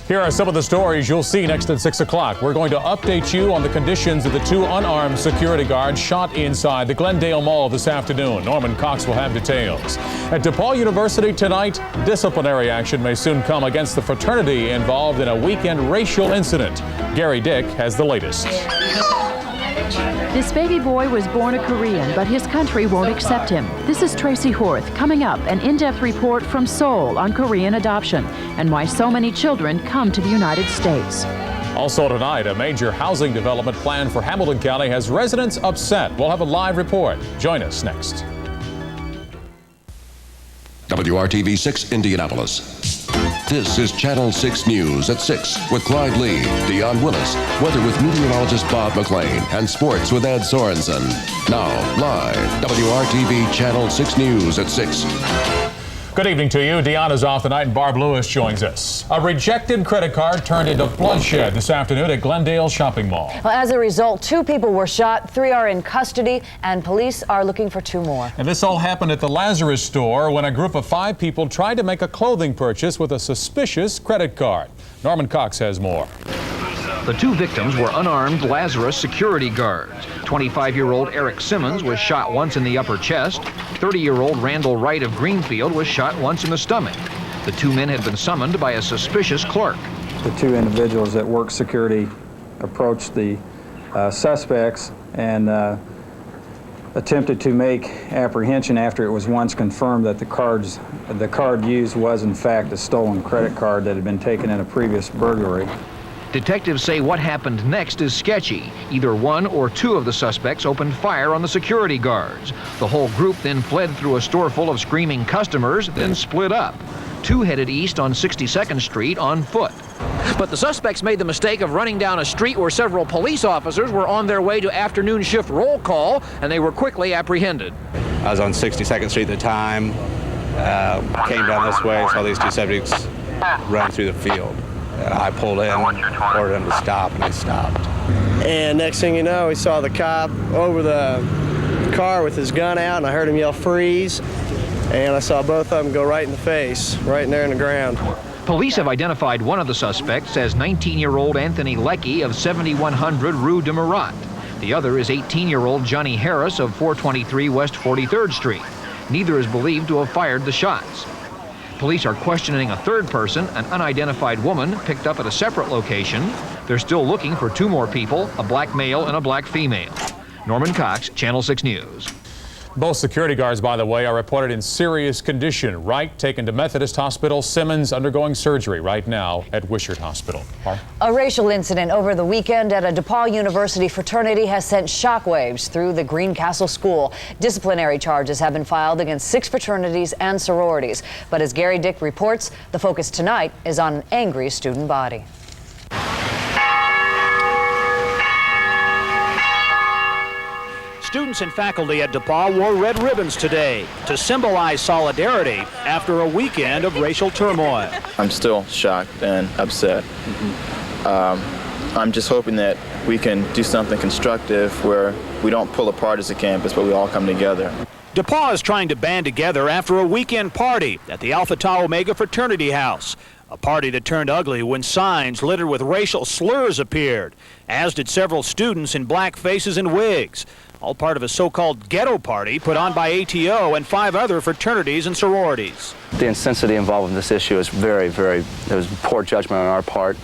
Here are some of the stories you'll see next at 6 o'clock. We're going to update you on the conditions of the two unarmed security guards shot inside the Glendale Mall this afternoon. Norman Cox will have details. At DePaul University tonight, disciplinary action may soon come against the fraternity involved in a weekend racial incident. Gary Dick has the latest. This baby boy was born a Korean, but his country won't accept him. This is Tracy Horth. Coming up, an in-depth report from Seoul on Korean adoption and why so many children come to the United States. Also tonight, a major housing development plan for Hamilton County has residents upset. We'll have a live report. Join us next. WRTV 6 Indianapolis. This is Channel 6 News at 6 with Clyde Lee, Dion Willis, weather with meteorologist Bob McLean, and sports with Ed Sorensen. Now, live, WRTV Channel 6 News at 6. Good evening to you. Dion is off tonight and Barb Lewis joins us. A rejected credit card turned into bloodshed this afternoon at Glendale Shopping Mall. Well, as a result, 2 people were shot, 3 are in custody, and police are looking for 2 more. And this all happened at the Lazarus store when a group of 5 people tried to make a clothing purchase with a suspicious credit card. Norman Cox has more. The 2 victims were unarmed Lazarus security guards. 25-year-old Eric Simmons was shot once in the upper chest. 30-year-old Randall Wright of Greenfield was shot once in the stomach. The 2 men had been summoned by a suspicious clerk. The 2 individuals that worked security approached the suspects and attempted to make apprehension after it was once confirmed that the card used was in fact a stolen credit card that had been taken in a previous burglary. Detectives say what happened next is sketchy. Either 1 or 2 of the suspects opened fire on the security guards. The whole group then fled through a store full of screaming customers, then split up. 2 headed east on 62nd Street on foot. But the suspects made the mistake of running down a street where several police officers were on their way to afternoon shift roll call, and they were quickly apprehended. I was on 62nd Street at the time, came down this way, saw these 2 subjects run through the field. I pulled in, ordered them to stop, and they stopped. And next thing you know, we saw the cop over the car with his gun out, and I heard him yell, "Freeze!" And I saw both of them go right in the face, right in there in the ground. Police have identified one of the suspects as 19-year-old Anthony Leckie of 7100 Rue de Murat. The other is 18-year-old Johnny Harris of 423 West 43rd Street. Neither is believed to have fired the shots. Police are questioning a 3rd person, an unidentified woman picked up at a separate location. They're still looking for 2 more people, a black male and a black female. Norman Cox, Channel 6 News. Both security guards, by the way, are reported in serious condition. Wright taken to Methodist Hospital, Simmons undergoing surgery right now at Wishart Hospital. Barb? A racial incident over the weekend at a DePaul University fraternity has sent shockwaves through the Greencastle School. Disciplinary charges have been filed against 6 fraternities and sororities. But as Gary Dick reports, the focus tonight is on an angry student body. Students and faculty at DePaul wore red ribbons today to symbolize solidarity after a weekend of racial turmoil. I'm still shocked and upset. I'm just hoping that we can do something constructive where we don't pull apart as a campus, but we all come together. DePaul is trying to band together after a weekend party at the Alpha Tau Omega fraternity house. A party that turned ugly when signs littered with racial slurs appeared, as did several students in black faces and wigs. All part of a so-called ghetto party put on by ATO and 5 other fraternities and sororities. The intensity involved in this issue is there was poor judgment on our part.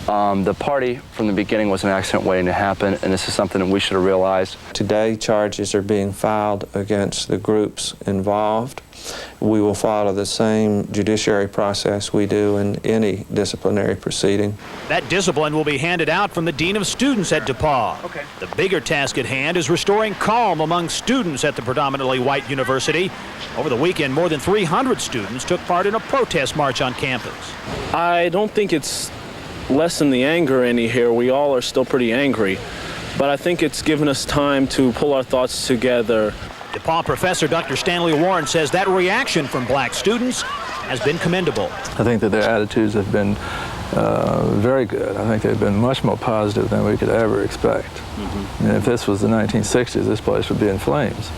The party from the beginning was an accident waiting to happen, and this is something that we should have realized. Today, charges are being filed against the groups involved. We will follow the same judiciary process we do in any disciplinary proceeding. That discipline will be handed out from the Dean of Students at DePaul. Okay. The bigger task at hand is restoring calm among students at the predominantly white university. Over the weekend, more than 300 students took part in a protest march on campus. I don't think it's lessen the anger any here. We all are still pretty angry, but I think it's given us time to pull our thoughts together. DePaul professor Dr. Stanley Warren says that reaction from black students has been commendable. I think that their attitudes have been very good. I think they've been much more positive than we could ever expect. And if this was the 1960s, this place would be in flames.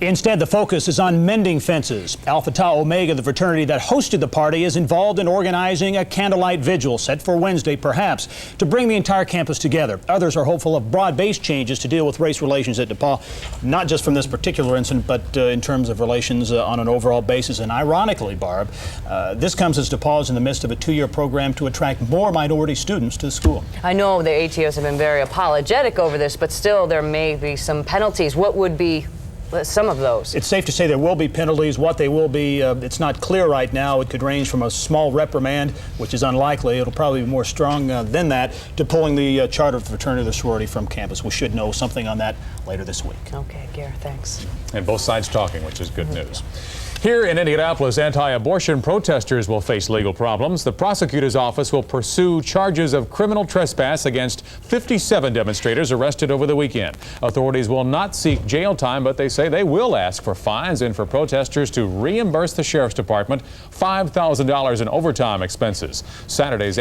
Instead, the focus is on mending fences. Alpha Tau Omega, the fraternity that hosted the party, is involved in organizing a candlelight vigil set for Wednesday, perhaps, to bring the entire campus together. Others are hopeful of broad-based changes to deal with race relations at DePaul, not just from this particular incident, but in terms of relations on an overall basis. And ironically, Barb, this comes as DePaul is in the midst of a 2-year program to attract more minority students to the school. I know the ATOs have been very apologetic over this, but still there may be some penalties. What would be some of those? It's safe to say there will be penalties. What they will be, it's not clear right now. It could range from a small reprimand, which is unlikely. It'll probably be more strong than that, to pulling the charter of the fraternity or sorority from campus. We should know something on that later this week. Okay, Gare, thanks. And both sides talking, which is good news. Here in Indianapolis, anti-abortion protesters will face legal problems. The prosecutor's office will pursue charges of criminal trespass against 57 demonstrators arrested over the weekend. Authorities will not seek jail time, but they say they will ask for fines and for protesters to reimburse the sheriff's department $5,000 in overtime expenses. Saturday's